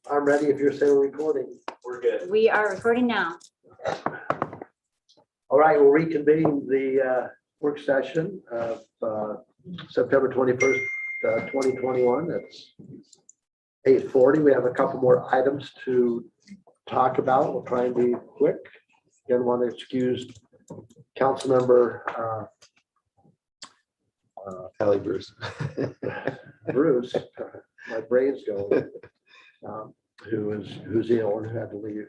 I'm ready if you're still recording. We're good. We are recording now. All right, we'll reconvene the work session of September 21st, 2021. It's 8:40. We have a couple more items to talk about. We'll try and be quick. Again, want to excuse Councilmember Kelly Bruce. Bruce, my brain's going, who's ill and who had to leave.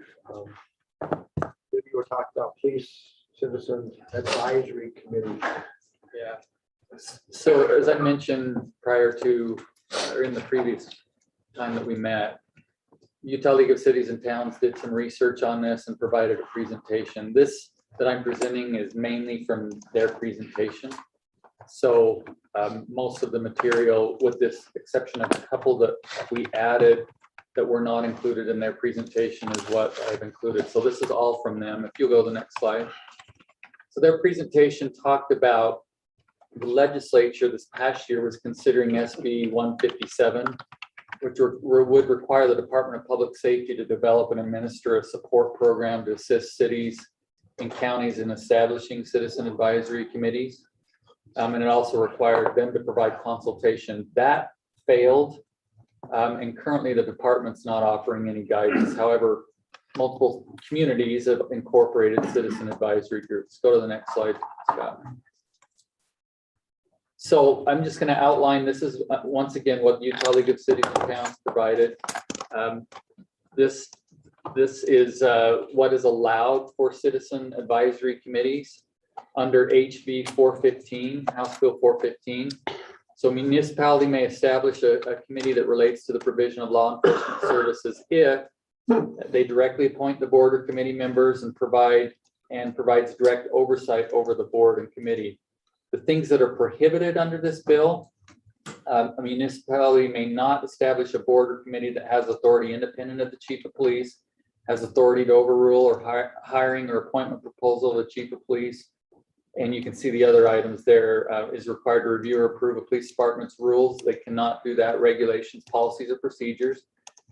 You were talking about police citizen advisory committee. Yeah. So as I mentioned prior to, or in the previous time that we met, Utah League of Cities and Towns did some research on this and provided a presentation. This that I'm presenting is mainly from their presentation. So most of the material, with this exception of a couple that we added that were not included in their presentation, is what I've included. So this is all from them. If you'll go to the next slide. So their presentation talked about the legislature this past year was considering SB 157, which would require the Department of Public Safety to develop and administer a support program to assist cities and counties in establishing citizen advisory committees. And it also required them to provide consultation. That failed. And currently the department's not offering any guidance. However, multiple communities have incorporated citizen advisory groups. Go to the next slide, Scott. So I'm just going to outline, this is once again what Utah League of Cities and Towns provided. This is what is allowed for citizen advisory committees under HB 415, House Bill 415. So municipality may establish a committee that relates to the provision of law enforcement services if they directly appoint the board or committee members and provides direct oversight over the board and committee. The things that are prohibited under this bill, a municipality may not establish a board or committee that has authority independent of the chief of police, has authority to overrule or hiring or appointment proposal of the chief of police. And you can see the other items there. Is required to review or approve a police department's rules. They cannot do that. Regulations, policies, or procedures.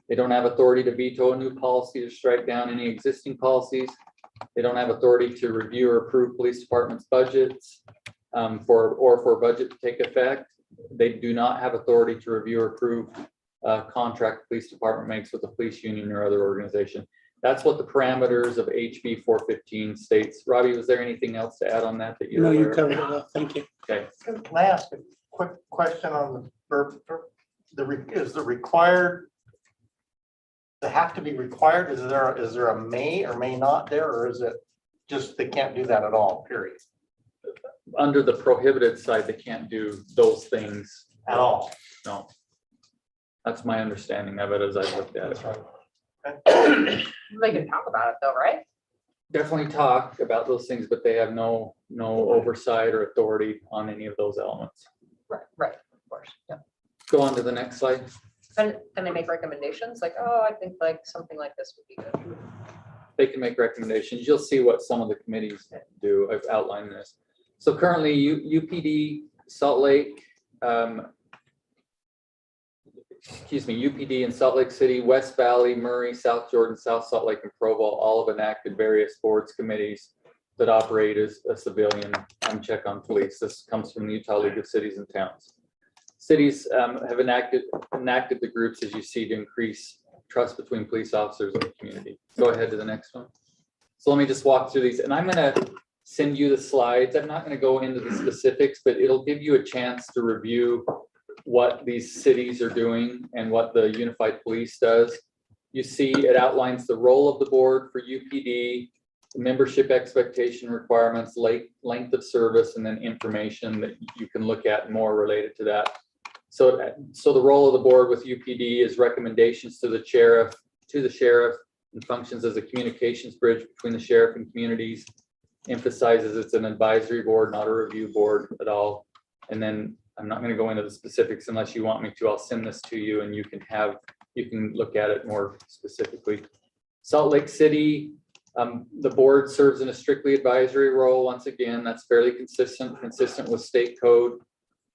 They don't have authority to veto a new policy or strike down any existing policies. They don't have authority to review or approve police department's budgets for a budget to take effect. They do not have authority to review or approve contract the police department makes with a police union or other organization. That's what the parameters of HB 415 states. Robbie, was there anything else to add on that that you're No, aware you of? covered it up. Thank you. Okay. Can I ask a quick question on is the required, they have to be required? Is there a may or may not there, or is it just they can't do that at all, period? Under the prohibited side, they can't do those things At all? No. That's my understanding of it as I looked at it. They can talk about it though, right? Definitely talk about those things, but they have no oversight or authority on any of those elements. Right, of course, yeah. Go on to the next slide. And they make recommendations like, oh, I think like something like this would be good. They can make recommendations. You'll see what some of the committees do. I've outlined this. So currently UPD, Salt Lake, UPD in Salt Lake City, West Valley, Murray, South Jordan, South Salt Lake, and Provo all have enacted various boards, committees that operate as a civilian check on police. This comes from the Utah League of Cities and Towns. Cities have enacted the groups, as you see, to increase trust between police officers and the community. Go ahead to the next one. So let me just walk through these, and I'm going to send you the slides. I'm not going to go into the specifics, but it'll give you a chance to review what these cities are doing and what the Unified Police does. You see it outlines the role of the board for UPD, the membership expectation requirements, length of service, and then information that you can look at more related to that. So the role of the board with UPD is recommendations to the sheriff, and functions as a communications bridge between the sheriff and communities, emphasizes it's an advisory board, not a review board at all. And then I'm not going to go into the specifics unless you want me to. I'll send this to you and you can look at it more specifically. Salt Lake City, the board serves in a strictly advisory role. Once again, that's fairly consistent with state code.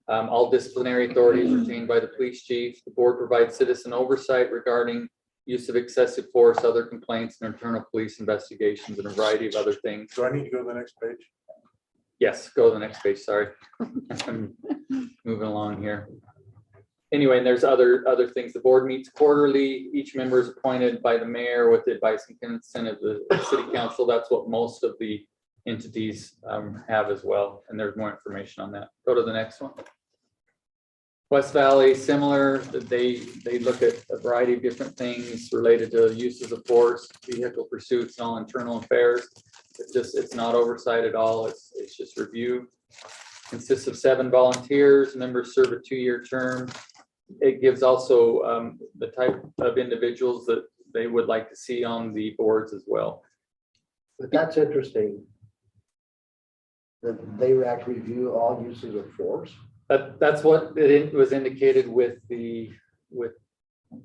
All disciplinary authority is retained by the police chief. The board provides citizen oversight regarding use of excessive force, other complaints, and internal police investigations, and a variety of other things. Do I need to go to the next page? Yes, go to the next page, sorry. I'm moving along here. Anyway, and there's other things. The board meets quarterly. Each member is appointed by the mayor with the advice and consent of the city council. That's what most of the entities have as well. And there's more information on that. Go to the next one. West Valley, similar. They look at a variety of different things related to uses of force, vehicle pursuits, and all internal affairs. It's not oversight at all. It's just review. Consists of 7 volunteers. Members serve a 2-year term. It gives also the type of individuals that they would like to see on the boards as well. But that's interesting. That they actually review all uses of force. That's what it was indicated with the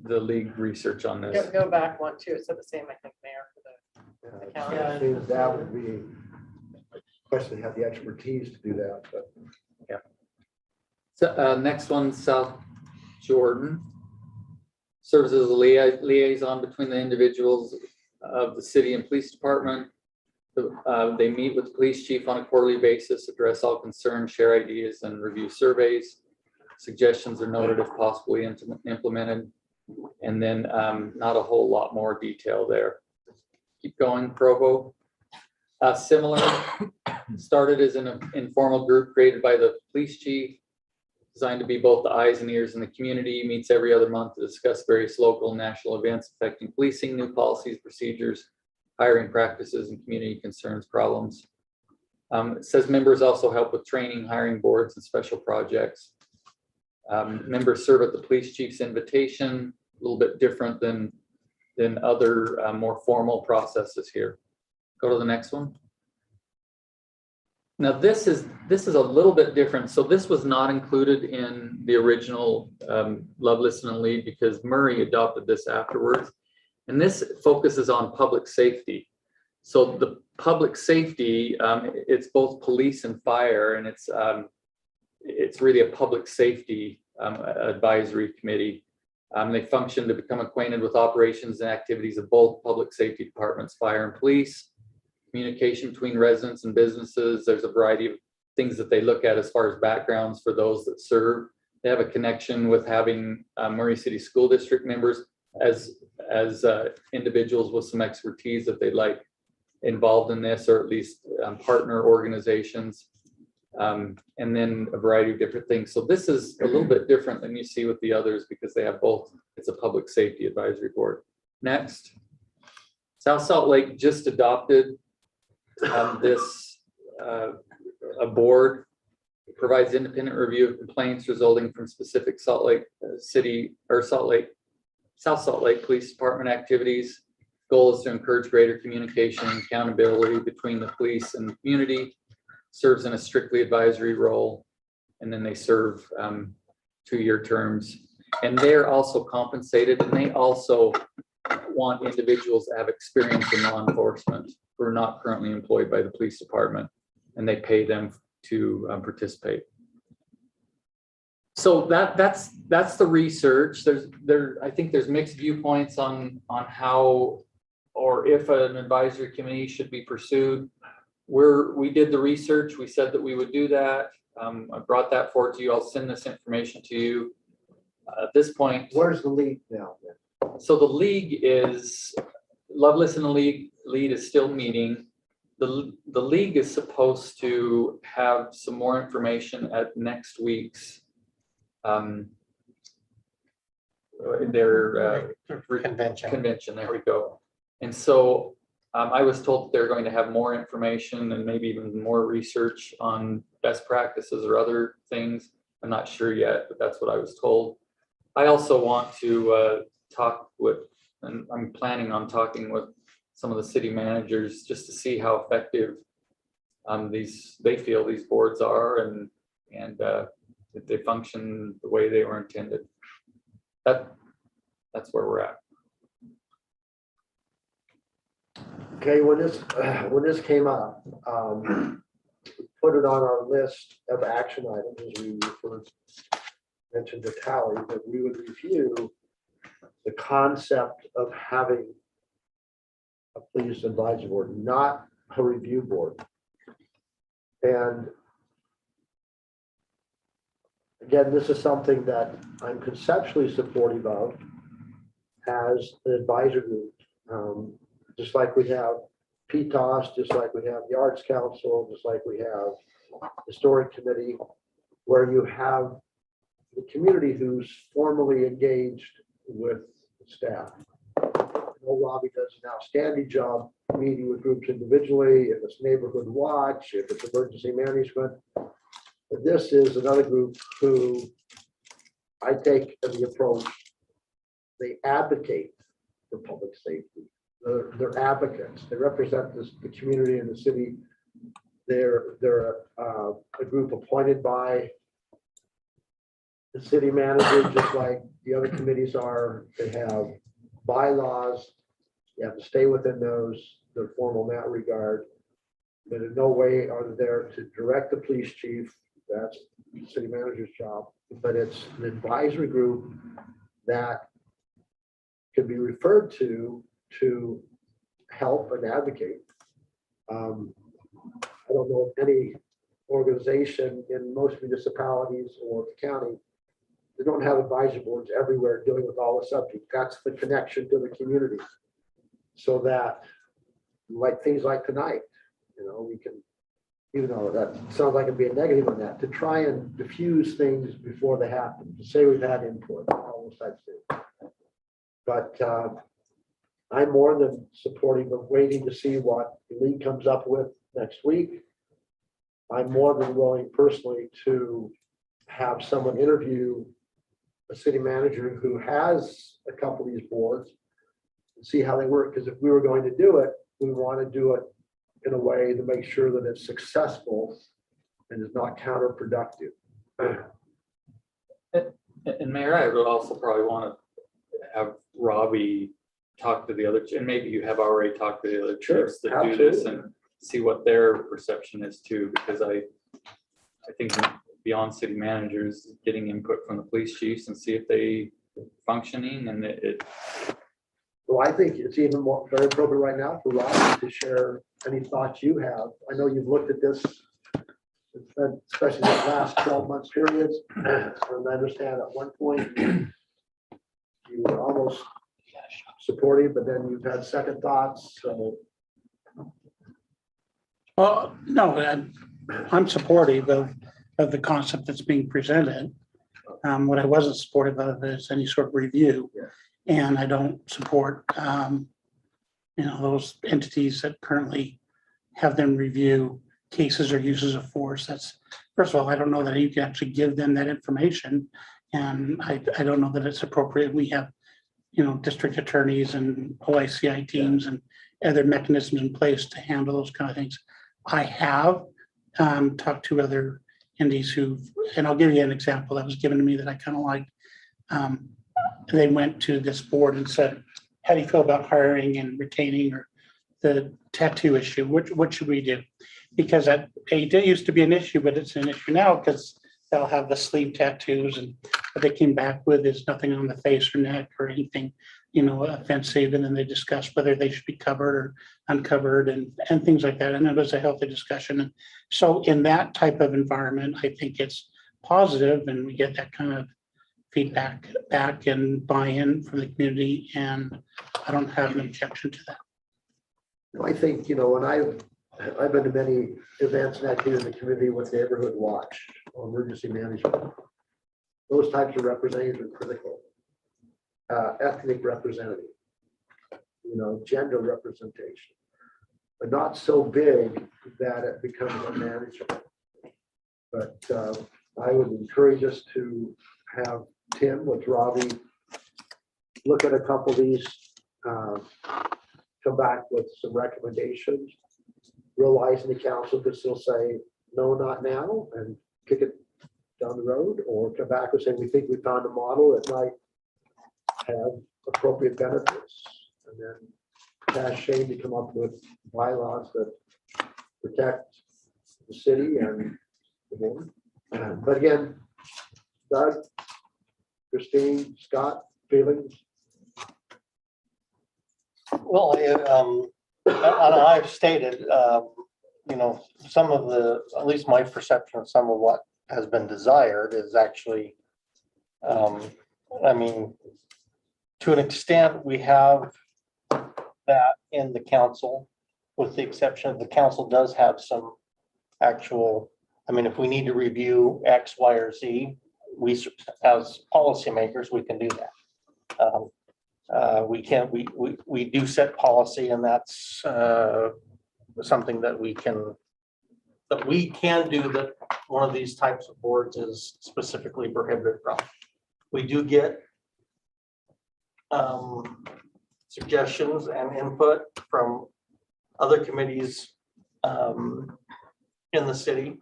league research on this. Go back one too. It said the same, I think, mayor for the county. It seems that would be, especially have the expertise to do that, but. Yeah. So next one, South Jordan. Serves as a liaison between the individuals of the city and police department. They meet with the police chief on a quarterly basis, address all concerns, share ideas, and review surveys. Suggestions are noted if possibly implemented. And then not a whole lot more detail there. Keep going, Provo. Similar, started as an informal group created by the police chief, designed to be both the eyes and ears in the community, meets every other month to discuss various local and national events affecting policing, new policies, procedures, hiring practices, and community concerns, problems. It says members also help with training, hiring boards, and special projects. Members serve at the police chief's invitation, a little bit different than other more formal processes here. Go to the next one. Now this is a little bit different. So this was not included in the original Love, Listen, and Lead because Murray adopted this afterwards. And this focuses on public safety. So the public safety, it's both police and fire, and it's really a public safety advisory committee. They function to become acquainted with operations and activities of both public safety departments, fire and police. Communication between residents and businesses. There's a variety of things that they look at as far as backgrounds for those that serve. They have a connection with having Murray City School District members as individuals with some expertise that they'd like involved in this, or at least partner organizations, and then a variety of different things. So this is a little bit different than you see with the others because they have both. It's a public safety advisory board. Next, South Salt Lake just adopted a board. It provides independent review of complaints resulting from specific Salt Lake City or South Salt Lake Police Department activities. Goal is to encourage greater communication and accountability between the police and the community. Serves in a strictly advisory role, and then they serve 2-year terms. And they're also compensated, and they also want individuals to have experience in law enforcement who are not currently employed by the police department, and they pay them to participate. So that's the research. I think there's mixed viewpoints on how or if an advisory committee should be pursued. We did the research. We said that we would do that. I brought that forward to you. I'll send this information to you. At this point, Where's the lead now? so the league is, Love, Listen, and Lead is still meeting. The league is supposed to have some more information at next week's their convention. There we go. And so I was told that they're going to have more information and maybe even more research on best practices or other things. I'm not sure yet, but that's what I was told. I also want to talk with, and I'm planning on talking with some of the city managers just to see how effective they feel these boards are, and if they function the way they were intended. That's where we're at. Okay, when this came up, put it on our list of action items as we mentioned to Tally that we would review the concept of having a police advisory board, not a review board. And again, this is something that I'm conceptually supportive of as an advisory group. Just like we have PTOS, just like we have the Arts Council, just like we have Historic Committee, where you have the community who's formally engaged with staff. I know Robbie does an outstanding job meeting with groups individually, if it's neighborhood watch, if it's emergency management. But this is another group who I take the approach, they advocate for public safety. They're advocates. They represent the community and the city. They're a group appointed by the city manager, just like the other committees are. They have bylaws. You have to stay within those. They're formal in that regard. But in no way are they there to direct the police chief. That's the city manager's job. But it's an advisory group that could be referred to help and advocate. I don't know of any organization in most municipalities or the county, they don't have advisory boards everywhere dealing with all the subjects. That's the connection to the community. So that, like things like tonight, we can, even though that sounds like it'd be a negative on that, to try and diffuse things before they happen, to say we've had input, all those types of things. But I'm more than supportive of waiting to see what the league comes up with next week. I'm more than willing personally to have someone interview a city manager who has a couple of these boards and see how they work. Because if we were going to do it, we want to do it in a way to make sure that it's successful and is not counterproductive. And Mayor, I would also probably want to have Robbie talk to the other, and maybe you have already talked to the other chiefs that do this and see what their perception is too, because I think beyond city managers, getting input from the police chiefs and see if they functioning and it. Well, I think it's even more very appropriate right now for Robbie to share any thoughts you have. I know you've looked at this, especially the last 12 months periods, and I understand at one point you were almost supportive, but then you've had second thoughts. So, well, no, I'm supportive of the concept that's being presented. What I wasn't supportive of is any sort of review. Yeah. And I don't support, those entities that currently have them review cases or uses of force. That's, first of all, I don't know that you can actually give them that information. And I don't know that it's appropriate. We have, district attorneys and OICI teams and other mechanisms in place to handle those kind of things. I have talked to other entities and I'll give you an example that was given to me that I kind of liked. They went to this board and said, how do you feel about hiring and retaining or the tattoo issue? What should we do? Because it used to be an issue, but it's an issue now because they'll have the sleeve tattoos, and what they came back with is nothing on the face or neck or anything, offensive. And then they discussed whether they should be covered or uncovered and things like that. And it was a healthy discussion. And so in that type of environment, I think it's positive and we get that kind of feedback back and buy-in from the community. And I don't have an objection to that. I think, when I've been to many events and activities in the community with Neighborhood Watch or emergency management. Those types of representatives are critical. Ethnic representative, gender representation, but not so big that it becomes unmanageable. But I would encourage us to have Tim with Robbie look at a couple of these, come back with some recommendations, realizing the council could still say, no, not now, and kick it down the road, or come back and say, we think we found a model that might have appropriate benefits. And then ask Shane to come up with bylaws that protect the city and the board. But again, Doug, Christine, Scott, feelings? Well, and I've stated, you know, some of the, at least my perception of some of what has been desired is actually, I mean, to an extent, we have that in the council, with the exception of the council does have some actual, I mean, if we need to review X, Y, or Z, we, as policymakers, we can do that. We do set policy, and that's something that we can do, that one of these types of boards is specifically prohibited from. We do get suggestions and input from other committees in the city.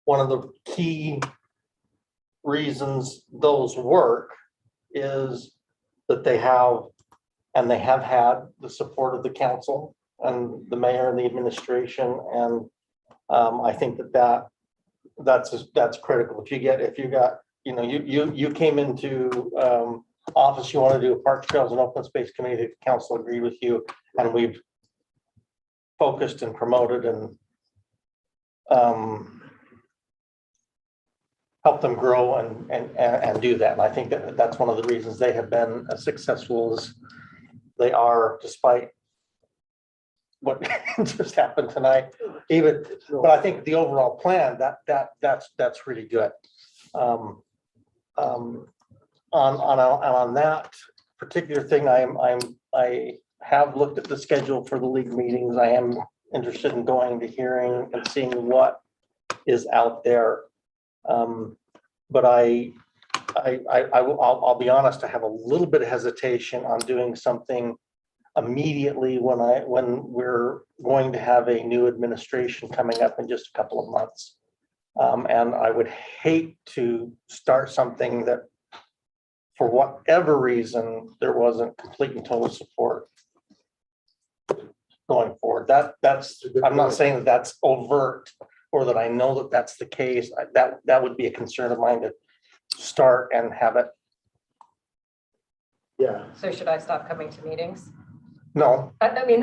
One of the key reasons those work is that they have had the support of the council and the mayor and the administration. And I think that's critical. If you got, you know, you came into office, you want to do a park trails and open space committee, the council agreed with you, and we've focused and promoted and help them grow and do that. And I think that's one of the reasons they have been as successful as they are, despite what just happened tonight. Even, but I think the overall plan, that's really good. On that particular thing, I have looked at the schedule for the league meetings. I am interested in going to hearing and seeing what is out there. But I'll be honest, I have a little bit of hesitation on doing something immediately when we're going to have a new administration coming up in just a couple of months. And I would hate to start something that, for whatever reason, there wasn't complete and total support going forward. That's I'm not saying that that's overt or that I know that that's the case. That would be a concern of mine to start and have it. Yeah. So should I stop coming to meetings? No, I mean,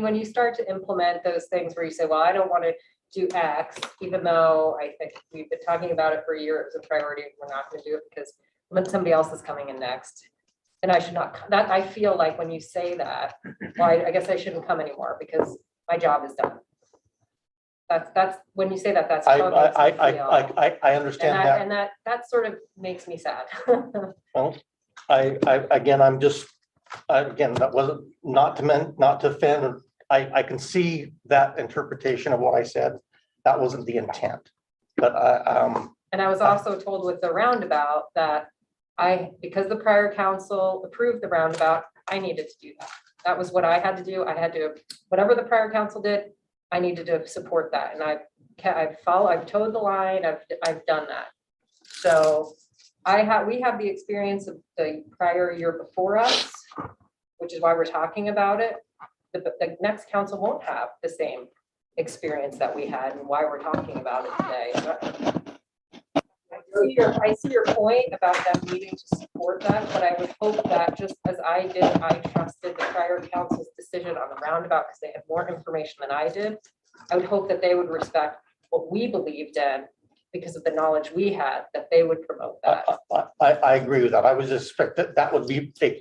when you start to implement those things where you say, well, I don't want to do X, even though I think we've been talking about it for a year, it was a priority, we're not going to do it because when somebody else is coming in next. And I should not, that I feel like when you say that, well, I guess I shouldn't come anymore because my job is done. That's when you say that, that's how it makes me feel. I understand that. And that sort of makes me sad. Well, I'm just, again, that wasn't not to offend. I can see that interpretation of what I said. That wasn't the intent, but and I was also told with the roundabout that because the prior council approved the roundabout, I needed to do that. That was what I had to do. I had to, whatever the prior council did, I needed to support that. And I've towed the line. I've done that. So we have the experience of the prior year before us, which is why we're talking about it. The next council won't have the same experience that we had and why we're talking about it today. I see your point about them needing to support that, but I would hope that just as I did, I trusted the prior council's decision on the roundabout because they had more information than I did. I would hope that they would respect what we believed in because of the knowledge we had, that they would promote that. I agree with that. I was expecting that would be a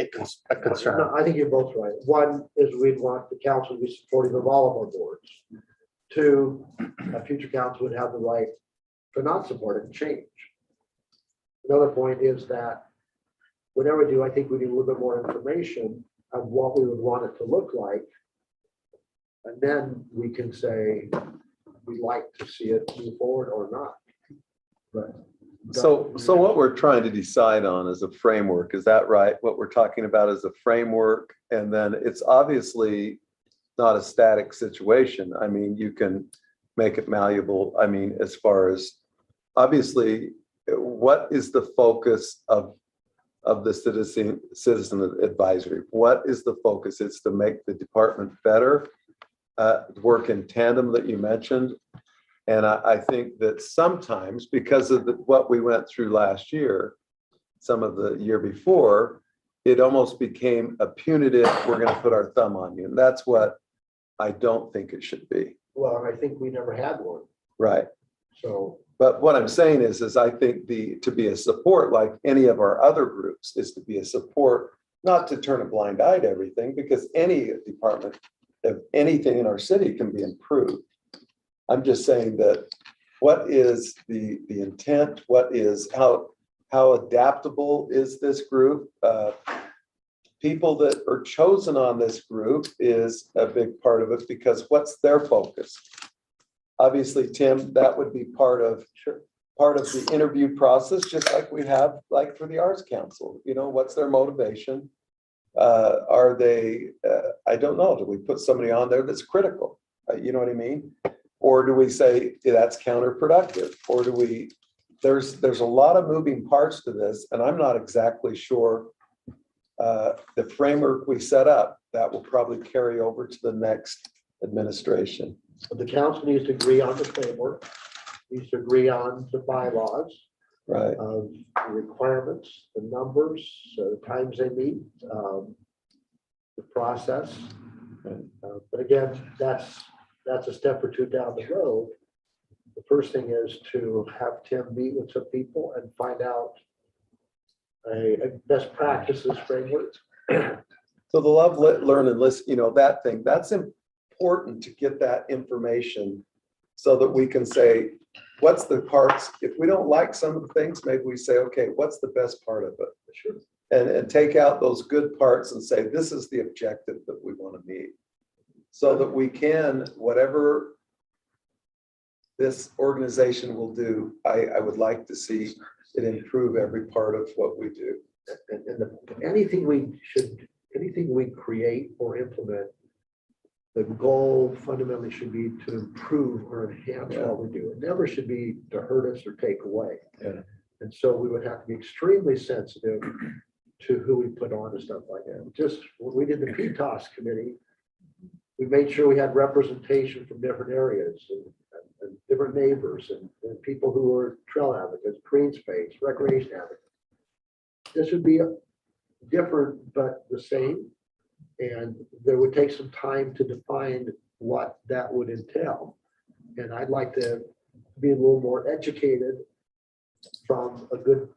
concern. No, I think you're both right. One is we'd want the council to be supportive of all of our boards. Two, a future council would have the right to not support it and change. Another point is that whatever we do, I think we need a little bit more information of what we would want it to look like. And then we can say we'd like to see it move forward or not. But So what we're trying to decide on is a framework. Is that right? What we're talking about is a framework, and then it's obviously not a static situation. I mean, you can make it malleable. I mean, as far as obviously, what is the focus of the citizen advisory? What is the focus? It's to make the department better, work in tandem that you mentioned. And I think that sometimes because of what we went through last year, some of the year before, it almost became a punitive, we're gonna put our thumb on you. And that's what I don't think it should be. Well, and I think we never had one, Right. so. But what I'm saying is I think to be a support, like any of our other groups, is to be a support, not to turn a blind eye to everything, because any department of anything in our city can be improved. I'm just saying that what is the intent? What is, how adaptable is this group? People that are chosen on this group is a big part of it, because what's their focus? Obviously, Tim, that would be part of the interview process, just like we have like for the Arts Council. You know, what's their motivation? Are they, I don't know, do we put somebody on there that's critical? You know what I mean? Or do we say that's counterproductive? Or do we, there's a lot of moving parts to this, and I'm not exactly sure the framework we set up, that will probably carry over to the next administration. The council needs to agree on the framework, needs to agree on the bylaws, Right. of the requirements, the numbers, the times they meet, the process. But again, that's a step or two down the road. The first thing is to have Tim meet with some people and find out a best practices framework. So the love, learn, and listen, you know, that thing, that's important to get that information so that we can say, what's the parts? If we don't like some of the things, maybe we say, okay, what's the best part of it? Sure. And take out those good parts and say, this is the objective that we want to meet. So that we can, whatever this organization will do, I would like to see it improve every part of what we do. Anything we create or implement, the goal fundamentally should be to improve or enhance what we do. It never should be to hurt us or take away. Yeah. And so we would have to be extremely sensitive to who we put on and stuff like that. Just when we did the PTOS committee, we made sure we had representation from different areas and different neighbors and people who were trail advocates, green space, recreation advocates. This would be different, but the same. And there would take some time to define what that would entail. And I'd like to be a little more educated from a good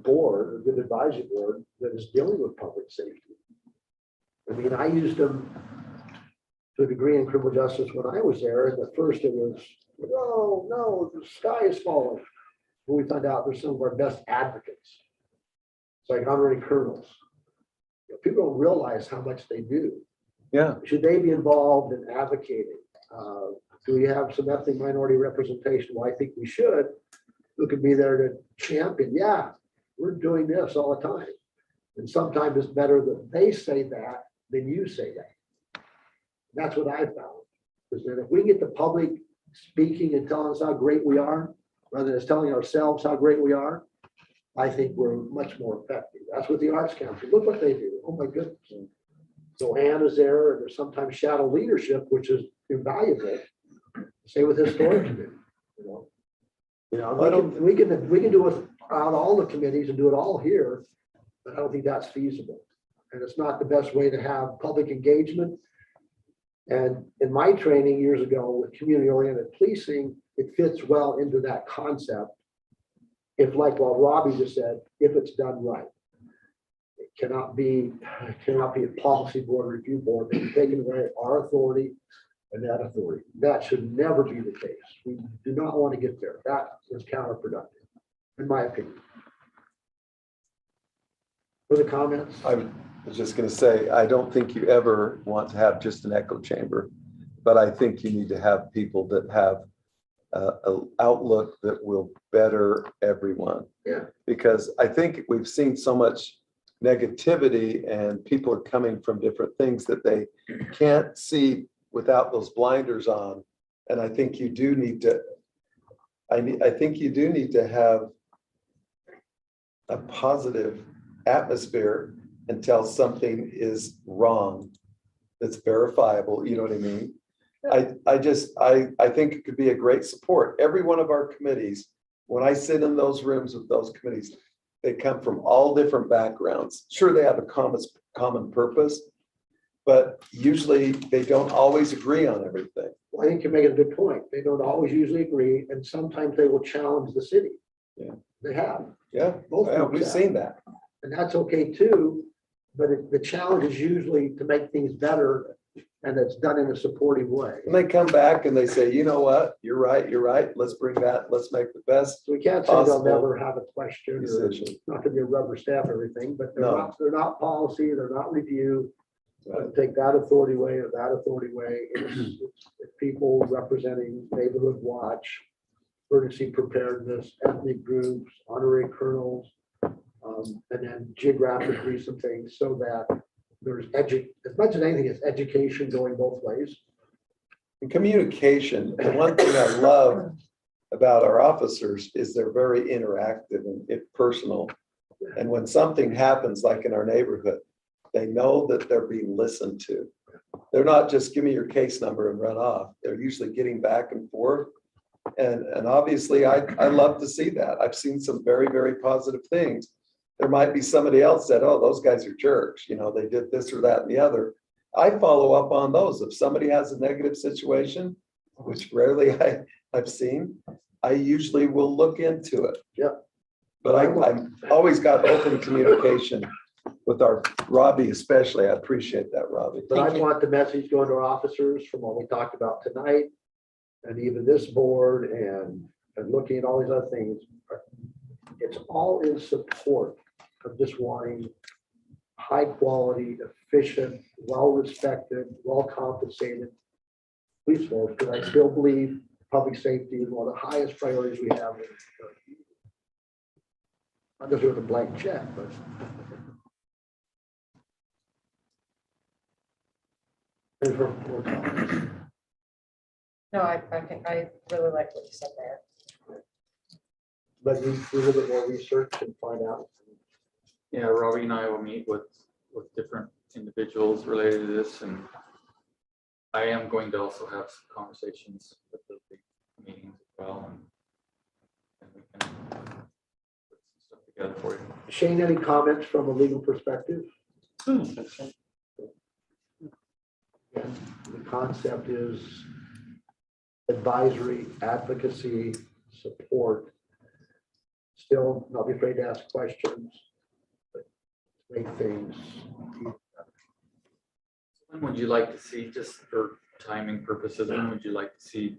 board, a good advisory board that is dealing with public safety. I mean, I used them to a degree in criminal justice when I was there. And at first it was, oh, no, the sky is falling. But we found out they're some of our best advocates. It's like honorary colonels. You know, people don't realize how much they do. Yeah. Should they be involved in advocating? Do we have some ethnic minority representation? Well, I think we should. Who could be there to champion? Yeah, we're doing this all the time. And sometimes it's better that they say that than you say that. That's what I found. Because then if we get the public speaking and telling us how great we are, rather than us telling ourselves how great we are, I think we're much more effective. That's what the Arts Council, look what they do. Oh my goodness. So Ann is there, and there's sometimes shadow leadership, which is invaluable. Same with historic committee, you know, we can do it on all the committees and do it all here, but I don't think that's feasible. And it's not the best way to have public engagement. And in my training years ago with community-oriented policing, it fits well into that concept. If, like what Robbie just said, if it's done right. It cannot be a policy board, review board, that's taking away our authority and that authority. That should never be the case. We do not want to get there. That is counterproductive, in my opinion. Further comments? I was just going to say, I don't think you ever want to have just an echo chamber, but I think you need to have people that have an outlook that will better everyone. Yeah. Because I think we've seen so much negativity and people are coming from different things that they can't see without those blinders on. And I think you do need to, I think you do need to have a positive atmosphere until something is wrong that's verifiable. You know what I mean? I think it could be a great support. Every one of our committees, when I sit in those rooms with those committees, They come from all different backgrounds. Sure, they have a common purpose, but usually they don't always agree on everything. Well, I think you're making a good point. They don't always usually agree, and sometimes they will challenge the city. Yeah. They have, Yeah, Both yeah, groups we've have. seen that. and that's okay too. But the challenge is usually to make things better, and it's done in a supportive way. And they come back and they say, you know what, you're right. Let's bring that, let's make the best So we can't say they'll possible never have a question, or decision. it's not gonna be a rubber stamp everything, but No. they're not policy, they're not review. Right. Take that authority way or that authority way. It's people representing neighborhood watch, emergency preparedness, ethnic groups, honorary colonels, and then geographically some things so that there's as much as anything, it's education going both ways. And communication, and one thing I love about our officers is they're very interactive and personal. And when something happens, like in our neighborhood, they know that they're being listened to. They're not just give me your case number and run off. They're usually getting back and forth. And obviously I love to see that. I've seen some very, very positive things. There might be somebody else that, oh, those guys are jerks, you know, they did this or that and the other. I follow up on those. If somebody has a negative situation, which rarely I've seen, I usually will look into it. Yep. But I'm always got open communication with our Robbie especially. I appreciate that, Robbie. But I want the message going to our officers from what we talked about tonight, and even this board, and looking at all these other things. It's all in support of just wanting high quality, efficient, well-respected, well-compensated police force, because I still believe public safety is one of the highest priorities we have. Not just with a blank check, but. No, I think I really like what you said there. But we do a little bit more research and find out. Yeah, Robbie and I will meet with different individuals related to this, and I am going to also have some conversations with the big meetings as well, and we can put some stuff together for you. Shane, any comments from a legal perspective? The concept is advisory, advocacy, support. Still not be afraid to ask questions, but make things. When would you like to see, just for timing purposes, when would you like to see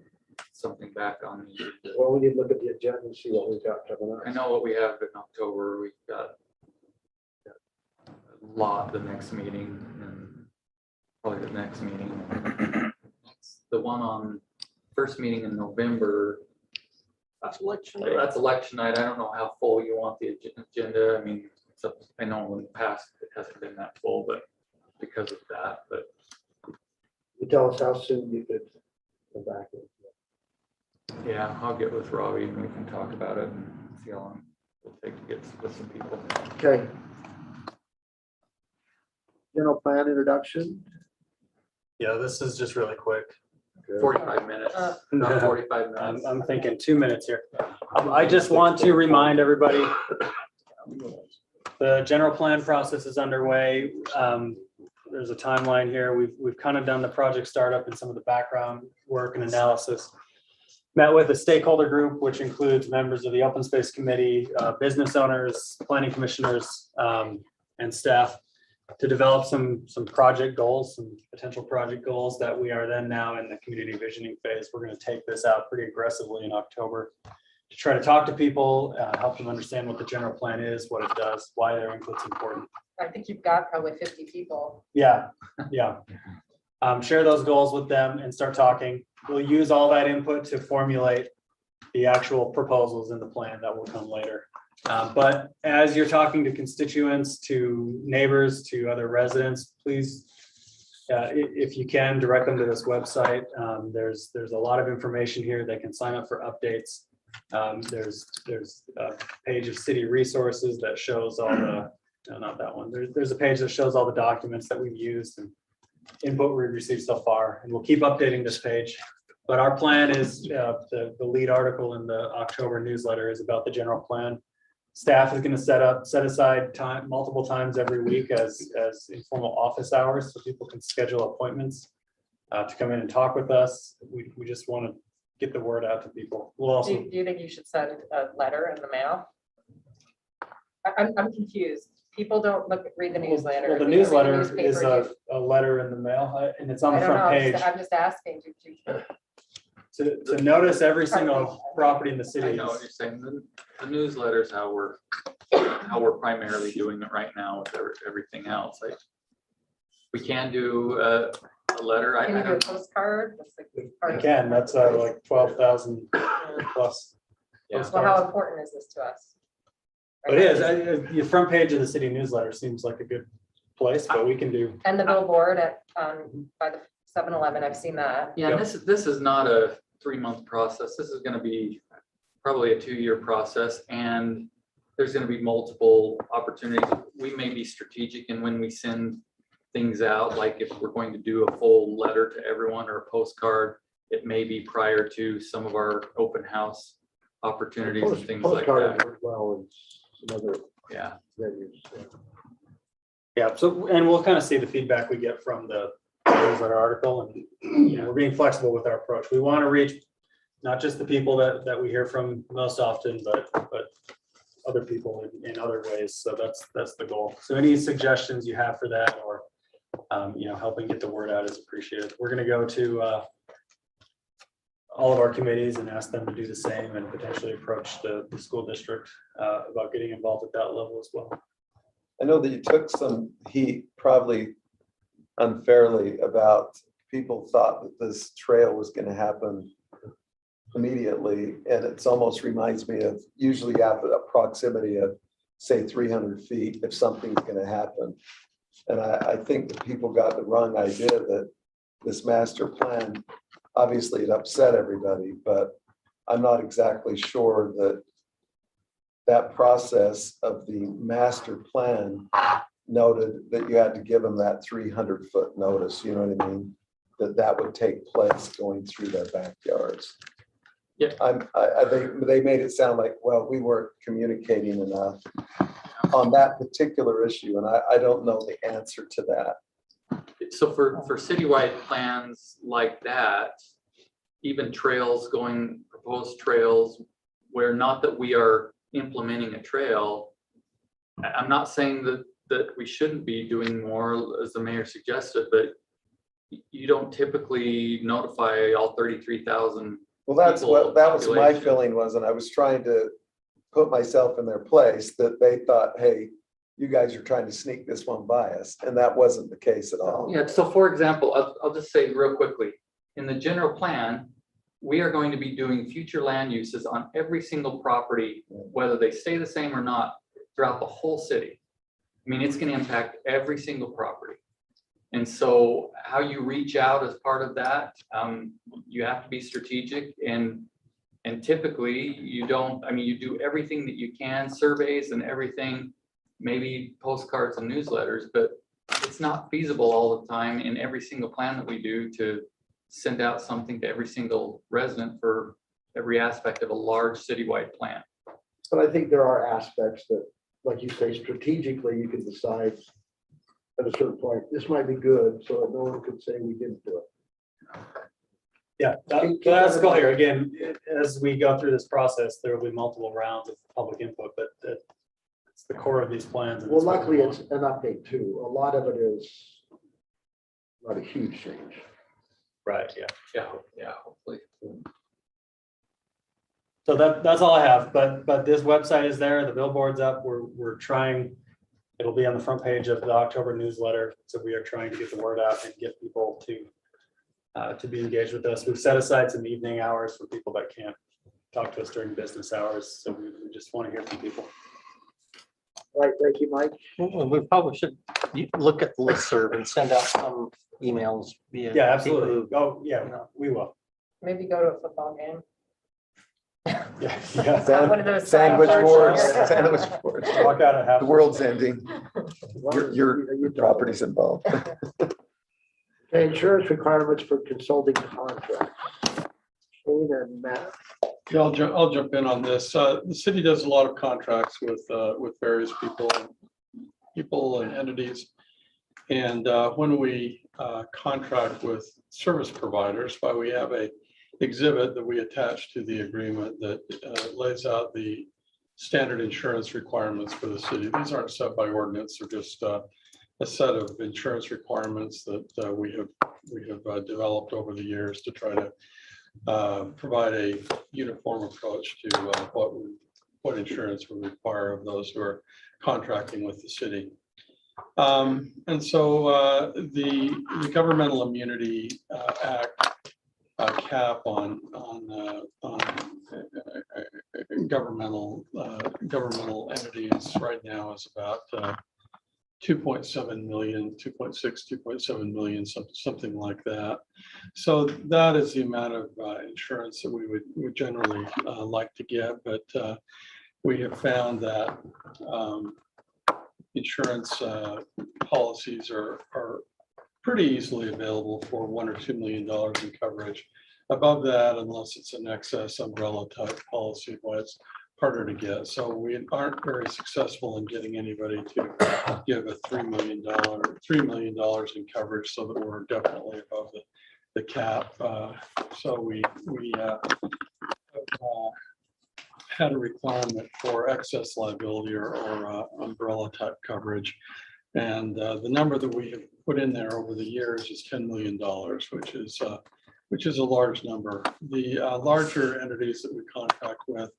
something back on the agenda? Well, we need to look at the agenda and see what we've got coming I up. know what we have in October. We've got a lot the next meeting and probably the next meeting. The one on first meeting in November. That's election night. That's election night. I don't know how full you want the agenda. I mean, I know in the past it hasn't been that full, but because of that, but You tell us how soon you could come back. yeah, I'll get with Robbie and we can talk about it and see how long it'll take to get with some people. Okay. General plan introduction. Yeah, this is just really quick. 45 minutes, not 45 minutes. I'm thinking 2 minutes here. I just want to remind everybody, the general plan process is underway. There's a timeline here. We've kind of done the project startup and some of the background work and analysis. Met with a stakeholder group, which includes members of the Open Space Committee, business owners, planning commissioners, and staff, to develop some project goals, some potential project goals that we are then now in the community visioning phase. We're going to take this out pretty aggressively in October to try to talk to people, help them understand what the general plan is, what it does, why their input's important. I think you've got probably 50 people. Yeah. Share those goals with them and start talking. We'll use all that input to formulate the actual proposals in the plan that will come later. But as you're talking to constituents, to neighbors, to other residents, please, if you can, direct them to this website. There's a lot of information here. They can sign up for updates. There's a page of city resources that shows all the, no, not that one. There's a page that shows all the documents that we've used and input we've received so far, and we'll keep updating this page. But our plan is, the lead article in the October newsletter is about the general plan. Staff is gonna set aside time, multiple times every week as informal office hours, so people can schedule appointments to come in and talk with us. We just want to get the word out to people. We'll Do also, you think you should send a letter in the mail? I'm confused. People don't read the newsletter. well, the They don't read newsletter newspaper. is a letter in the mail, and it's on I the don't front know. page. I'm just asking. To notice every single property in the I city. know what you're saying. The newsletter is how we're primarily doing it right now with everything else. Like, we can do a letter. I Can you do a don't, postcard? That's like the part of- Again, that's like 12,000 plus. Yeah. Well, how important is this to us? It is, your front page of the city newsletter seems like a good place, but we can do. And the billboard at, by the 7-Eleven, I've seen that. yeah, Yep. this is not a 3-month process. This is gonna be probably a 2-year process, and there's gonna be multiple opportunities. We may be strategic in when we send things out, like if we're going to do a full letter to everyone or a postcard, it may be prior to some of our open house opportunities and things like Postcard that. work well in some other Yeah, venues. Yeah, so, and we'll kind of see the feedback we get from the newsletter article, and, you know, we're being flexible with our approach. We want to reach not just the people that we hear from most often, but other people in other ways. So that's the goal. So any suggestions you have for that, or, you know, helping get the word out is appreciated. We're going to go to all of our committees and ask them to do the same, and potentially approach the school district about getting involved at that level as well. I know that you took some heat, probably unfairly, about people thought that this trail was going to happen immediately. And it's almost reminds me of, usually you have a proximity of, say, 300 feet if something's going to happen. And I think that people got the wrong idea that this master plan, obviously it upset everybody, but I'm not exactly sure that that process of the master plan noted that you had to give them that 300-foot notice, you know what I mean? That would take place going through their backyards. Yeah. I think they made it sound like, well, we weren't communicating enough on that particular issue, and I don't know the answer to that. so for citywide plans like that, even trails proposed trails, where not that we are implementing a trail, I'm not saying that we shouldn't be doing more, as the mayor suggested, but you don't typically notify all 33,000. Well, that was my population. feeling was, and I was trying to put myself in their place, that they thought, hey, you guys are trying to sneak this one by us, and that wasn't the case at all. Yeah, so for example, I'll just say real quickly, in the general plan, we are going to be doing future land uses on every single property, whether they stay the same or not, throughout the whole city. I mean, it's going to impact every single property. And so how you reach out as part of that, you have to be strategic, and typically you don't, I mean, you do everything that you can, surveys and everything, maybe postcards and newsletters, but it's not feasible all the time in every single plan that we do to send out something to every single resident for every aspect of a large citywide plan. But I think there are aspects that, like you say, strategically, you can decide at a certain point, this might be good, so that no one could say we didn't do it. Yeah, that's clear. Again, as we go through this process, there will be multiple rounds of public input, but it's the core of these plans. and Well, it's what we luckily, want. it's an update too. A lot of it is not a huge change. Right, yeah. Yeah, hopefully. So that's all I have, but this website is there, the billboard's up, we're trying, it'll be on the front page of the October newsletter, so we are trying to get the word out and get people to be engaged with us. We've set aside some evening hours for people that can't talk to us during business hours, so we just want to hear from people. All right, thank you, Mike. Well, we probably should look at the listserv and send out some emails via. Yeah, absolutely. Oh, yeah, we will. Maybe go to a football game. Yeah. One of those Sandwich signboards. boards, sandwich boards. Walk out at half. The world's ending. Your You- property's involved. Okay, insurance requirements for consulting contracts. Shane and Matt. Yeah, I'll jump in on this. The city does a lot of contracts with various people and entities. And when we contract with service providers, we have a exhibit that we attach to the agreement that lays out the standard insurance requirements for the city. These aren't set by ordinance, they're just a set of insurance requirements that we have developed over the years to try to provide a uniform approach to what insurance would require of those who are contracting with the city. And so the Governmental Immunity Act cap on governmental entities right now is about 2.7 million, 2.6, 2.7 million, something like that. So that is the amount of insurance that we would generally like to get, but we have found that insurance policies are pretty easily available for $1 or $2 million in coverage. Above that, unless it's an excess umbrella type policy, well, it's harder to get. So we aren't very successful in getting anybody to give a $3 million in coverage, so that we're definitely above the cap. So we had a requirement for excess liability or umbrella type coverage. And the number that we have put in there over the years is $10 million, which is a large number. The larger entities that we contract with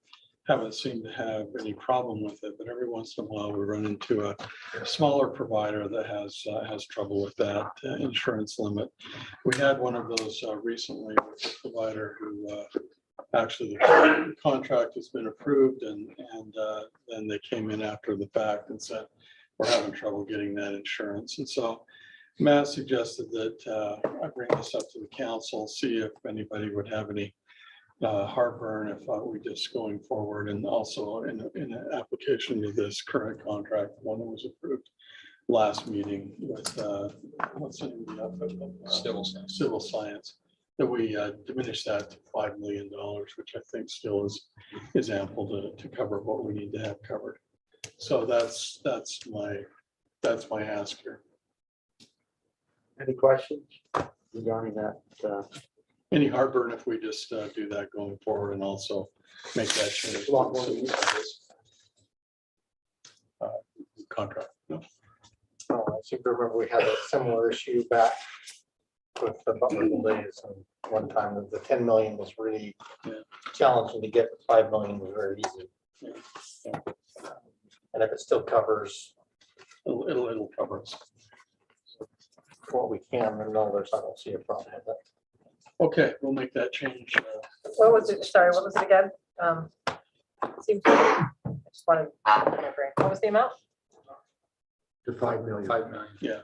haven't seemed to have any problem with it, but every once in a while we run into a smaller provider that has trouble with that insurance limit. We had one of those recently with a provider who actually the contract has been approved, and then they came in after the fact and said, we're having trouble getting that insurance. And so Matt suggested that I bring this up to the council, see if anybody would have any heartburn if we just going forward, and also in an application to this current contract, one that was approved last meeting with what's the name of the Civil Science, that we diminish that to $5 million, which I think still is ample to cover what we need to have covered. So that's my ask here. Any questions regarding that? Any heartburn if we just do that going forward and also make that change? A lot more than contract. No? I seem to remember we had a similar issue back with the Butlerville days, and one time that the 10 million was really challenging to get, 5 million was very easy. Yeah. And if it still covers It'll cover us. what we can, then no, I don't see a problem with that. Okay, we'll make that change. What was it? Sorry, what was it again? Seems I just wanted, what was the amount? To 5 million. 5 million. Yeah.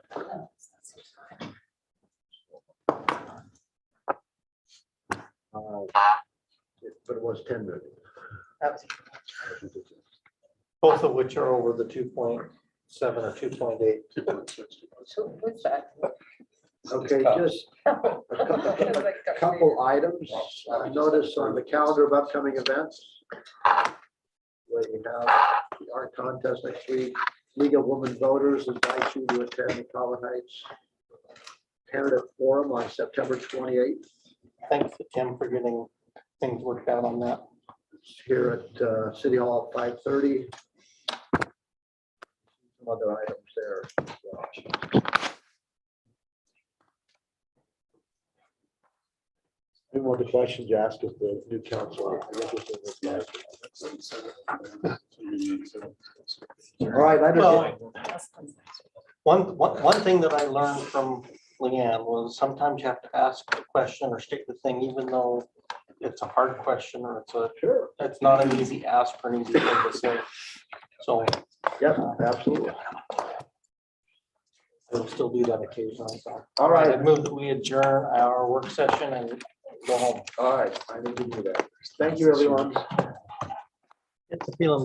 But it was 10 million. That was- Both of which are over the 2.7 or 2.8. 2.6. So what's that? Okay, just a couple items. Notice on the calendar of upcoming events. Where we have the art contest next week. League of Women Voters invite you to attend the Cottonwood Heights Candidate Forum on September 28th. Thanks to Tim for getting things worked out on that. It's here at City Hall at 5:30. Some other items there. Any more questions you ask if the new council are interested in this? All right, One thing that I learned from Leanne was sometimes you have to ask a question or state the thing, even though it's a hard question or it's not an easy ask or an easy thing to say. So. Yeah, absolutely. We'll still do that occasionally. So. All right. I move that we adjourn our work session and go home. All right, I need to do that. Thank you, everyone. It's a feeling